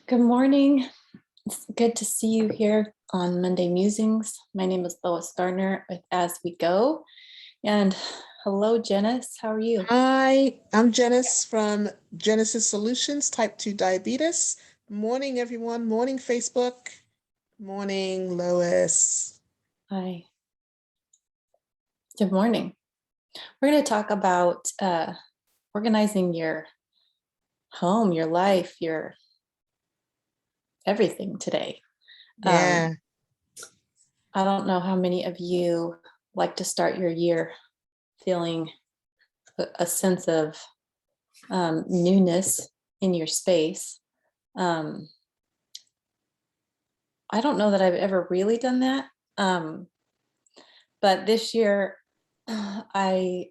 Good morning. It's good to see you here on Monday Musings. My name is Lois Gardner with As We Go. And hello, Jenis. How are you? Hi, I'm Jenis from Jenisys Solutions, type 2 diabetes. Morning, everyone. Morning, Facebook. Morning, Lois. Hi. Good morning. We're going to talk about organizing your home, your life, your everything today. Yeah. I don't know how many of you like to start your year feeling a sense of newness in your space. Um, I don't know that I've ever really done that. But this year I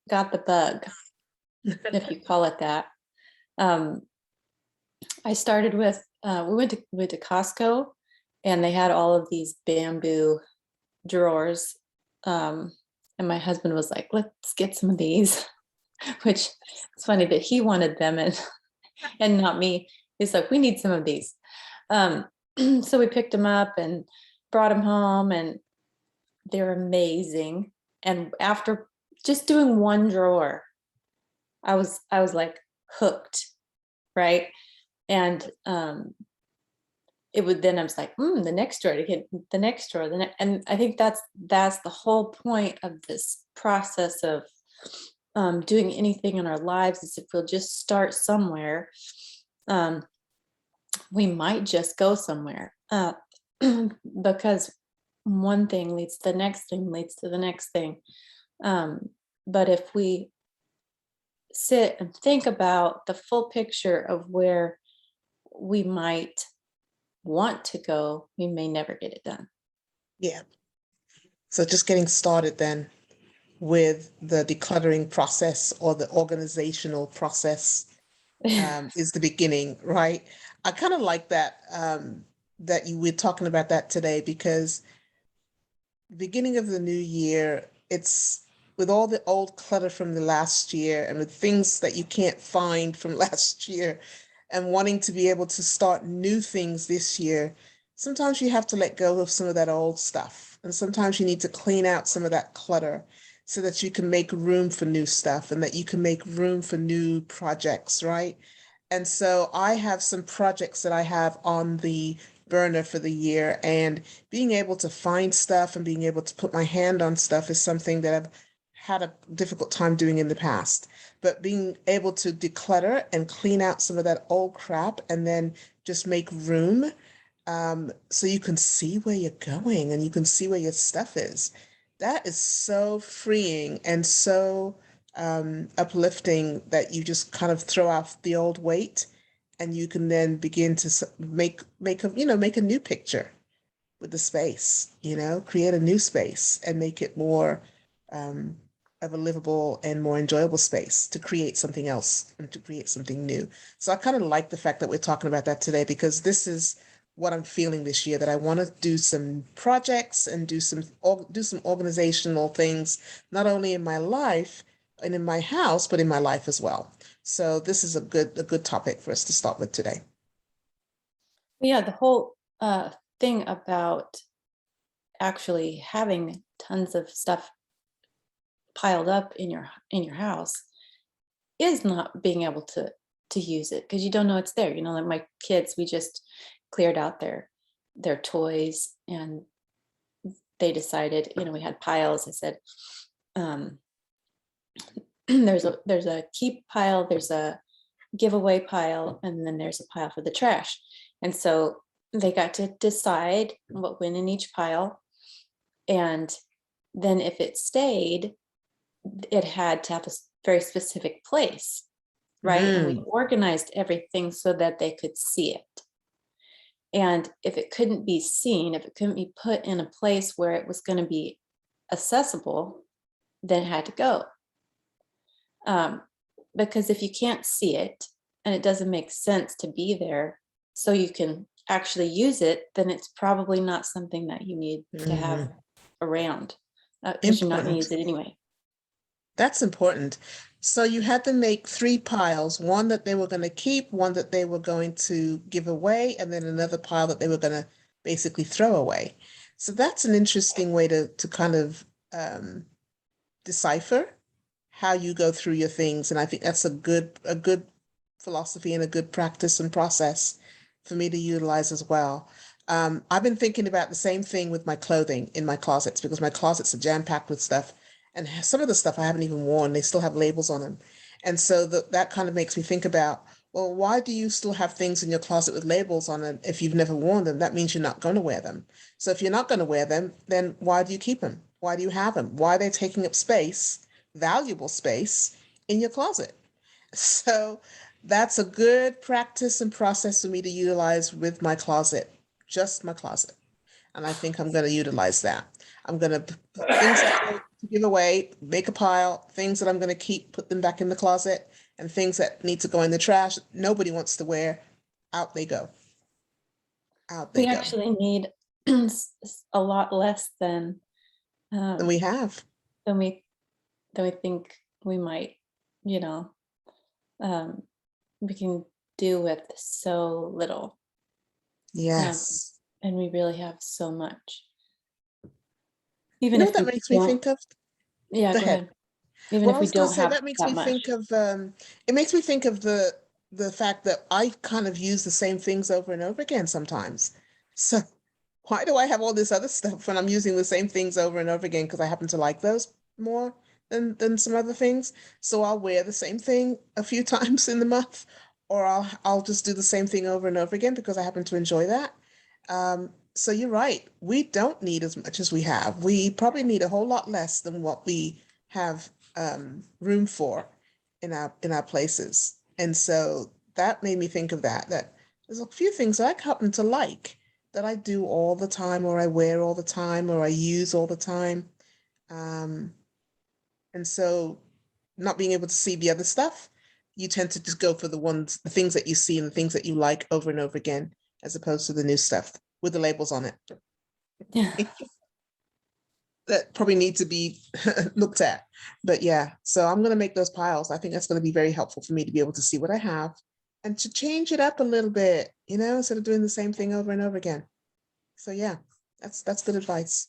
got the bug, if you call it that. Um, I started with, we went to Costco and they had all of these bamboo drawers. And my husband was like, let's get some of these, which it's funny that he wanted them and not me. He's like, we need some of these. So we picked them up and brought them home, and they're amazing. And after just doing one drawer, I was like hooked, right? And it would then I was like, the next drawer, to get the next drawer, and I think that's the whole point of this process of doing anything in our lives, is if we'll just start somewhere, we might just go somewhere, because one thing leads to the next thing leads to the next thing. But if we sit and think about the full picture of where we might want to go, we may never get it done. Yeah. So just getting started then with the decluttering process or the organizational process is the beginning, right? I kind of like that that you were talking about that today because beginning of the new year, it's with all the old clutter from the last year and with things that you can't find from last year and wanting to be able to start new things this year, sometimes you have to let go of some of that old stuff. And sometimes you need to clean out some of that clutter so that you can make room for new stuff and that you can make room for new projects, right? And so I have some projects that I have on the burner for the year, and being able to find stuff and being able to put my hand on stuff is something that I've had a difficult time doing in the past. But being able to declutter and clean out some of that old crap and then just make room, so you can see where you're going and you can see where your stuff is. That is so freeing and so uplifting that you just kind of throw off the old weight and you can then begin to make a new picture with the space, create a new space and make it more um, of a livable and more enjoyable space to create something else and to create something new. So I kind of like the fact that we're talking about that today because this is what I'm feeling this year, that I want to do some projects and do some organizational things, not only in my life and in my house, but in my life as well. So this is a good topic for us to start with today. Yeah, the whole thing about actually having tons of stuff piled up in your house is not being able to use it because you don't know it's there. Like my kids, we just cleared out their toys, and they decided, we had piles. I said, there's a keep pile, there's a giveaway pile, and then there's a pile for the trash. And so they got to decide what went in each pile. And then if it stayed, it had to have a very specific place, right? And we Mm, organized everything so that they could see it. And if it couldn't be seen, if it couldn't be put in a place where it was going to be accessible, then it had to go. Because if you can't see it and it doesn't make sense to be there so you can actually use it, then it's probably not something that you need to have mhm. around, because you're not going to Important. use it anyway. That's important. So you had to make three piles, one that they were going to keep, one that they were going to give away, and then another pile that they were going to basically throw away. So that's an interesting way to kind of um, decipher how you go through your things. And I think that's a good philosophy and a good practice and process for me to utilize as well. I've been thinking about the same thing with my clothing in my closets because my closets are jam-packed with stuff. And some of the stuff I haven't even worn, they still have labels on them. And so that kind of makes me think about, well, why do you still have things in your closet with labels on it if you've never worn them? That means you're not going to wear them. So if you're not going to wear them, then why do you keep them? Why do you have them? Why are they taking up space, valuable space in your closet? So that's a good practice and process for me to utilize with my closet, just my closet. And I think I'm going to utilize that. I'm going to things to give away, make a pile, things that I'm going to keep, put them back in the closet, and things that need to go in the trash, nobody wants to wear, out they go. Out they We go. actually need a lot less And um, we have. than we think we might, you know. Um, we can do with so little, um, Yes. and we really have so much. You Even know what if that we makes me don't, think of? yeah, Go go ahead. ahead. Even Well, I if we was going to don't say have that makes that me think much. of it makes me think of the fact that I kind of use the same things over and over again sometimes. So why do I have all this other stuff when I'm using the same things over and over again? Because I happen to like those more than some other things. So I'll wear the same thing a few times in the month, or I'll just do the same thing over and over again because I happen to enjoy that. So you're right. We don't need as much as we have. We probably need a whole lot less than what we have room for in our places. And so that made me think of that there's a few things that I happen to like that I do all the time, or I wear all the time, or I use all the time. Um, and so not being able to see the other stuff, you tend to just go for the things that you see and the things that you like over and over again, as opposed to the new stuff with the labels on it Yeah. that probably need to be looked at. But yeah, so I'm going to make those piles. I think that's going to be very helpful for me to be able to see what I have and to change it up a little bit, instead of doing the same thing over and over again. So yeah, that's good advice.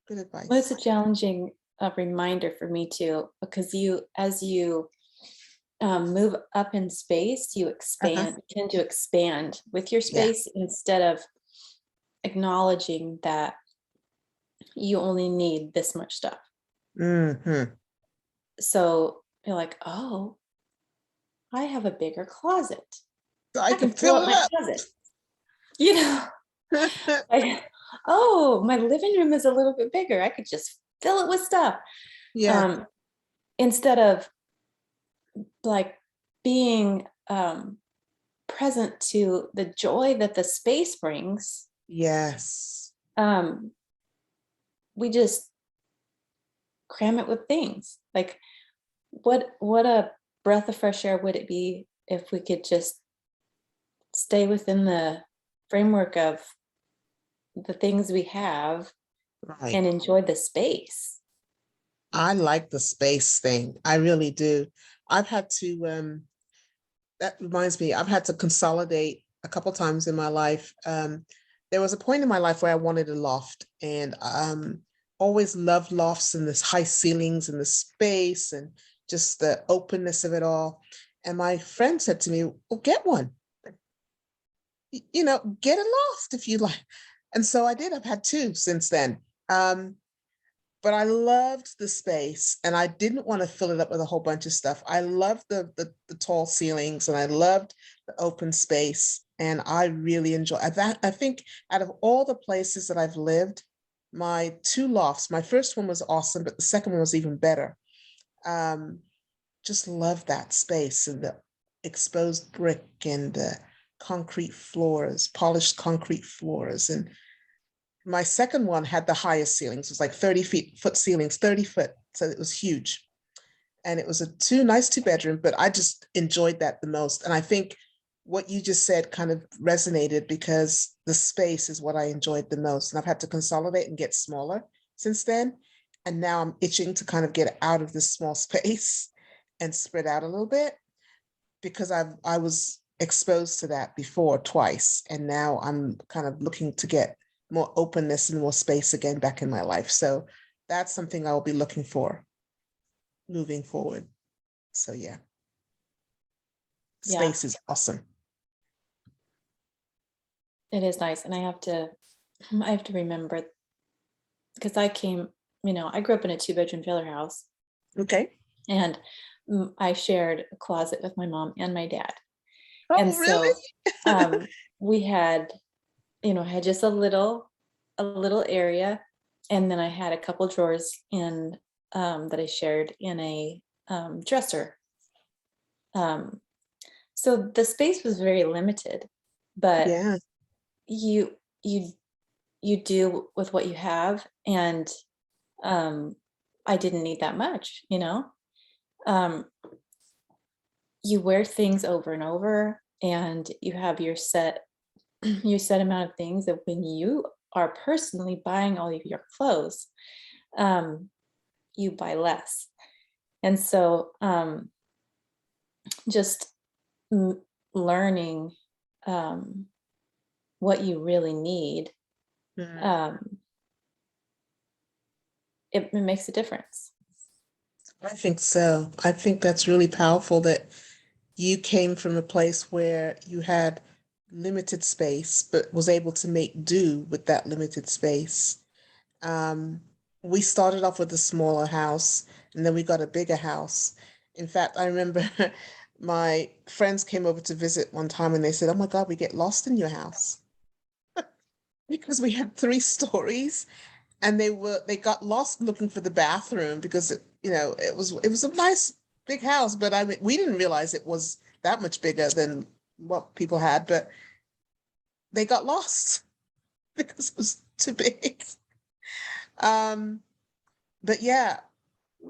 Good Well, it's advice. a challenging reminder for me too, because as you move up in space, you Uh-huh. tend to expand with your Yeah. space instead of acknowledging that you only need this much stuff. Hmm. So you're like, oh, I have a bigger closet. So I I can could fill fill up my it closet. You know, up. like, oh, my living room is a little bit bigger. I could just fill it with stuff. Yeah. Um, Instead of like being present to the joy that the space brings, Yes. um, we just cram it with things. Like, what a breath of fresh air would it be if we could just stay within the framework of the things we have Right. and enjoy the space. I like the space thing. I really do. I've had to that reminds me, I've had to consolidate a couple times in my life. There was a point in my life where I wanted a loft and always loved lofts and this high ceilings and the space and just the openness of it all. And my friend said to me, well, get one. Get a loft if you like. And so I did. I've had two since then. But I loved the space and I didn't want to fill it up with a whole bunch of stuff. I loved the tall ceilings and I loved the open space. And I really enjoy that. I think out of all the places that I've lived, my two lofts, my first one was awesome, but the second one was even better. Um, just love that space and the exposed brick and the concrete floors, polished concrete floors. And my second one had the highest ceilings. It was like 30 foot ceilings, 30 foot. So it was huge. And it was a nice two bedroom, but I just enjoyed that the most. And I think what you just said kind of resonated because the space is what I enjoyed the most. And I've had to consolidate and get smaller since then. And now I'm itching to kind of get out of this small space and spread out a little bit, because I was exposed to that before twice, and now I'm kind of looking to get more openness and more space again back in my life. So that's something I will be looking for moving forward. So yeah, Yeah, space is awesome. it is nice. And I have to remember, because I grew up in a 2-bedroom trailer house, Okay. and I shared a closet with my mom and my dad. And Oh, so really? we had, I had just a little area, and then I had a couple drawers in that I shared in a dresser. Um, so the space was very limited, but Yeah. you you you do with what you have, and um, I didn't need that much. Um, you wear things over and over, and you have your set amount of things that when you are personally buying all of your clothes, um, you buy less. And so just learning um, what you really need, Mm. um, it makes a difference. I think so. I think that's really powerful that you came from a place where you had limited space, but was able to make do with that limited space. Um, we started off with a smaller house, and then we got a bigger house. In fact, I remember my friends came over to visit one time and they said, "Oh my God, we get lost in your house," because we had 3 stories, and they got lost looking for the bathroom because it was a nice big house, but I mean, we didn't realize it was that much bigger than what people had, but they got lost because it was too big. Um, but yeah,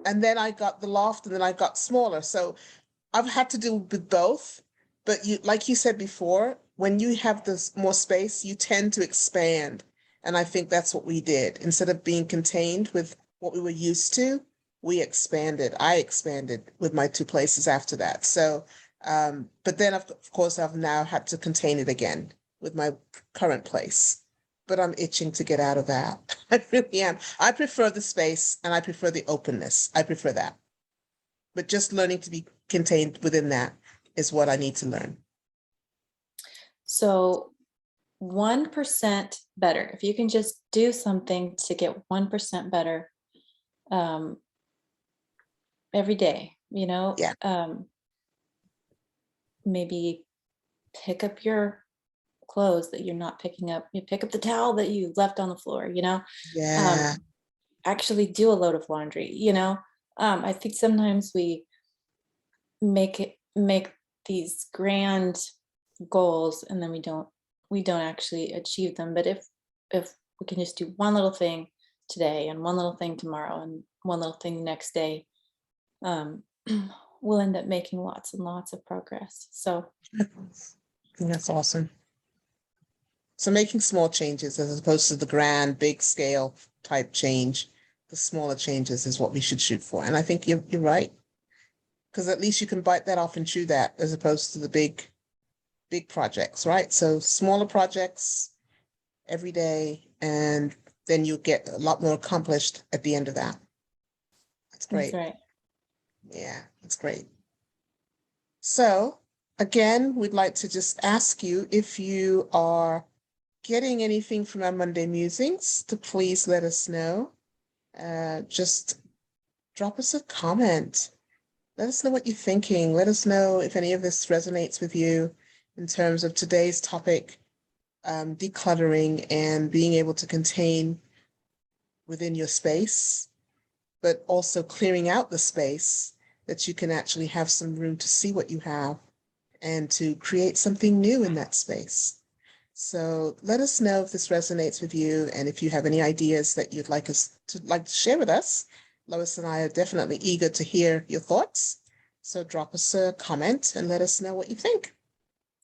and then I got the loft, and then I got smaller. So I've had to do with both. But like you said before, when you have this more space, you tend to expand. And I think that's what we did. Instead of being contained with what we were used to, we expanded. I expanded with my 2 places after that. So, but then of course, I've now had to contain it again with my current place. But I'm itching to get out of that. I really am. I prefer the space and I prefer the openness. I prefer that. But just learning to be contained within that is what I need to learn. So 1% better. If you can just do something to get 1% better um, every day, Yeah. maybe pick up your clothes that you're not picking up. You pick up the towel that you left on the floor. Yeah. Um, actually do a load of laundry. I think sometimes we make these grand goals, and then we don't actually achieve them. But if we can just do one little thing today, and one little thing tomorrow, and one little thing next day, um, we'll end up making lots and lots of progress. So I think that's awesome. So making small changes as opposed to the grand, big scale type change, the smaller changes is what we should shoot for. And I think you're right. Because at least you can bite that off and chew that as opposed to the big projects, right? So smaller projects every day, and then you get a lot more accomplished at the end of that. That's that's great. right. Yeah, that's great. So again, we'd like to just ask you if you are getting anything from our Monday musings to please let us know. Just drop us a comment. Let us know what you're thinking. Let us know if any of this resonates with you in terms of today's topic, decluttering and being able to contain within your space, but also clearing out the space that you can actually have some room to see what you have and to create something new in that space. So let us know if this resonates with you, and if you have any ideas that you'd like to share with us. Lois and I are definitely eager to hear your thoughts. So drop us a comment and let us know what you think.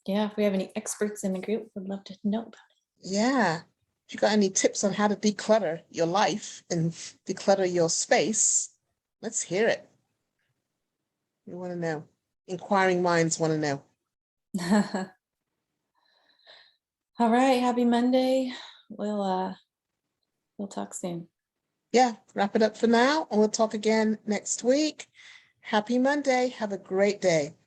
Yeah, if we have any experts in the group, would love to know about Yeah. If you got any tips on how to declutter your life and declutter your space, let's hear it. We want to know. Inquiring minds want to know. All right, happy Monday. We'll talk soon. Yeah, wrap it up for now, and we'll talk again next week. Happy Monday. Have a great day.